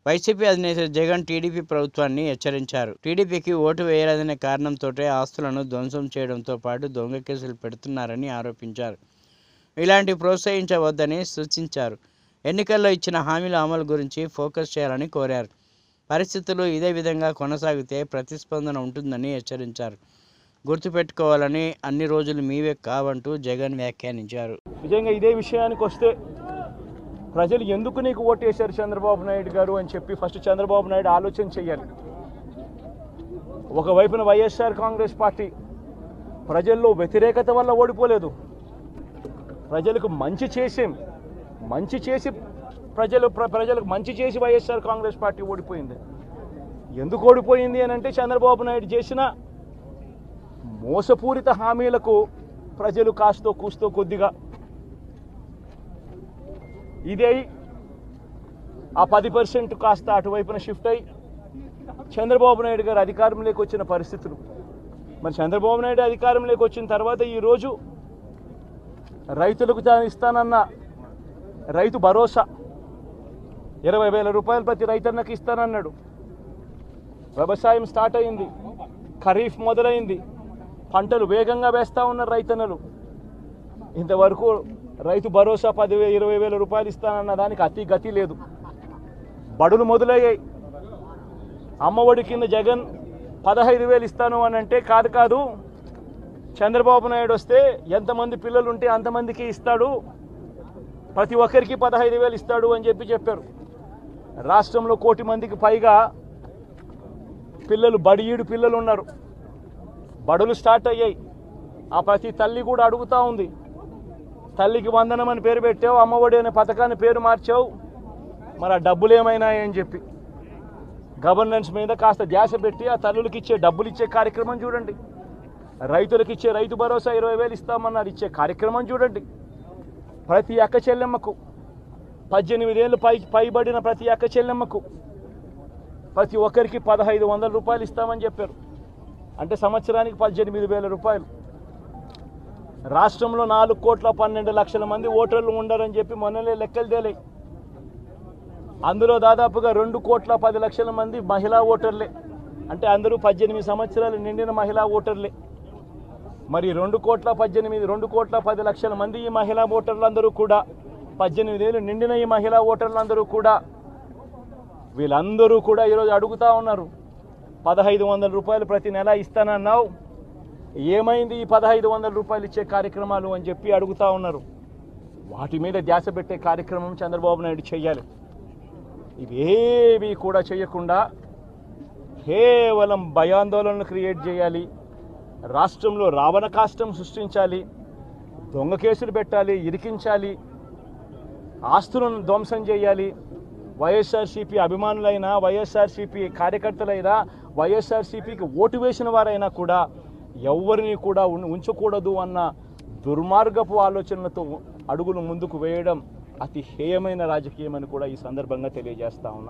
YCP అధినేత Jagan TDP ప్రభుత్వాన్ని హెచ్చరించారు. టీడీపీకి ఓటు వేయలేదనే కారణంతోటే ఆస్తులను ధ్వంసం చేయడంతో పాటు దొంగ కేసులు పెడుతున్నారని ఆరోపించారు. ఇలాంటి ప్రోత్సహించవద్దని సూచించారు. ఎన్నికల్లో ఇచ్చిన హామీల అమలు గురించి ఫోకస్ చేయాలని కోరారు. పరిస్థితులు ఇదే విధంగా కొనసాగితే ప్రతిస్పందన ఉంటుందని హెచ్చరించారు. గుర్తుపెట్టుకోవాలని అన్ని రోజులు మీవే కావంటూ జగన్ వ్యాఖ్యానించారు. నిజంగా ఇదే విషయానికి వస్తే ప్రజలు ఎందుకు నీకు ఓటేశారు చంద్రబాబు నాయుడు గారు అని చెప్పి ఫస్ట్ చంద్రబాబు నాయుడు ఆలోచన చేయాలి. ఒకవైపున వైఎస్ఆర్ కాంగ్రెస్ పార్టీ ప్రజల్లో వ్యతిరేకత వల్ల ఓడిపోలేదు, ప్రజలకు మంచి చేసి ప్రజలకు మంచి చేసి వైఎస్ఆర్ కాంగ్రెస్ పార్టీ ఓడిపోయింది. ఎందుకు ఓడిపోయింది అని అంటే చంద్రబాబు నాయుడు చేసిన మోసపూరిత హామీలకు ప్రజలు కాస్తో కూస్తో కొద్దిగా ఇదే ఆ 10% కాస్త అటువైపున షిఫ్ట్ అయ్యి చంద్రబాబు నాయుడు గారు అధికారంలోకి వచ్చిన పరిస్థితులు. మరి చంద్రబాబు నాయుడు అధికారంలోకి వచ్చిన తర్వాత ఈరోజు రైతులకు ఇస్తానన్న రైతు భరోసా 20,000 రూపాయలు ప్రతి రైతన్నకి ఇస్తానన్నాడు. వ్యవసాయం స్టార్ట్ అయింది, ఖరీఫ్ మొదలైంది, పంటలు వేగంగా వేస్తూ ఉన్నారు రైతన్నలు. ఇంతవరకు రైతు భరోసా 10,000-20,000 రూపాయలు ఇస్తానన్న దానికి అతి గతి లేదు. బడులు మొదలయ్యాయి. అమ్మఒడి కింద జగన్ 15,000 ఇస్తాను అని అంటే కాదు, చంద్రబాబు నాయుడు వస్తే ఎంతమంది పిల్లలు ఉంటే అంతమందికి ఇస్తాడు, ప్రతి ఒక్కరికి 15,000 ఇస్తాడు అని చెప్పారు. రాష్ట్రంలో 1 కోటి మందికి పైగా బడియీడు పిల్లలు ఉన్నారు. బడులు స్టార్ట్ అయ్యాయి. ఆ ప్రతి తల్లి కూడా అడుగుతూ ఉంది, తల్లికి వందనం అని పేరు పెట్టావు, అమ్మఒడి అనే పథకాన్ని పేరు మార్చావు, మరి ఆ డబ్బులు ఏమైనాయని చెప్పి గవర్నెన్స్ మీద కాస్త ధ్యాస పెట్టి ఆ తల్లులకి ఇచ్చే డబ్బులు ఇచ్చే కార్యక్రమం చూడండి. రైతులకు ఇచ్చే రైతు భరోసా 20,000 ఇస్తామన్నారు, ఇచ్చే కార్యక్రమం చూడండి. ప్రతి అక్క చెల్లెమ్మకు 18 ఏళ్ళు పైబడిన ప్రతి అక్క చెల్లెమ్మకు ప్రతి ఒక్కరికి 1,500 రూపాయలు ఇస్తామని చెప్పారు. అంటే సంవత్సరానికి 18,000 రూపాయలు. రాష్ట్రంలో 4,12,00,000 మంది ఓటర్లు ఉండరని చెప్పి మొన్నలే లెక్కలు తేలాయి. అందులో దాదాపుగా 2,10,00,000 మంది మహిళా ఓటర్లే. అంటే అందరూ 18 సంవత్సరాలు నిండిన మహిళా ఓటర్లే. మరి 2,10,00,000 మంది ఈ మహిళా ఓటర్లందరూ కూడా 18 ఏళ్ళు నిండిన ఈ మహిళా ఓటర్లందరూ కూడా వీళ్ళందరూ కూడా ఈరోజు అడుగుతూ ఉన్నారు, 1,500 రూపాయలు ప్రతి నెల ఇస్తానన్నావు, ఏమైంది ఈ 1,500 రూపాయలు ఇచ్చే కార్యక్రమాలు అని చెప్పి అడుగుతూ ఉన్నారు. వాటి మీద ధ్యాస పెట్టే కార్యక్రమం చంద్రబాబు నాయుడు చేయాలి. ఇవేవి కూడా చేయకుండా కేవలం భయాందోళనలు క్రియేట్ చేయాలి, రాష్ట్రంలో రావణ కాష్టం సృష్టించాలి, దొంగ కేసులు పెట్టాలి, ఇరికించాలి, ఆస్తులను ధ్వంసం చేయాలి. వైఎస్ఆర్సీపీ అభిమానులైనా, వైఎస్ఆర్సీపీ కార్యకర్తలైనా, వైఎస్ఆర్సీపీకి ఓటు వేసిన వారైనా కూడా ఎవరిని కూడా ఉంచకూడదు అన్న దుర్మార్గపు ఆలోచనలతో అడుగులు ముందుకు వేయడం అతి హేయమైన రాజకీయం అని కూడా ఈ సందర్భంగా తెలియజేస్తా ఉన్నా.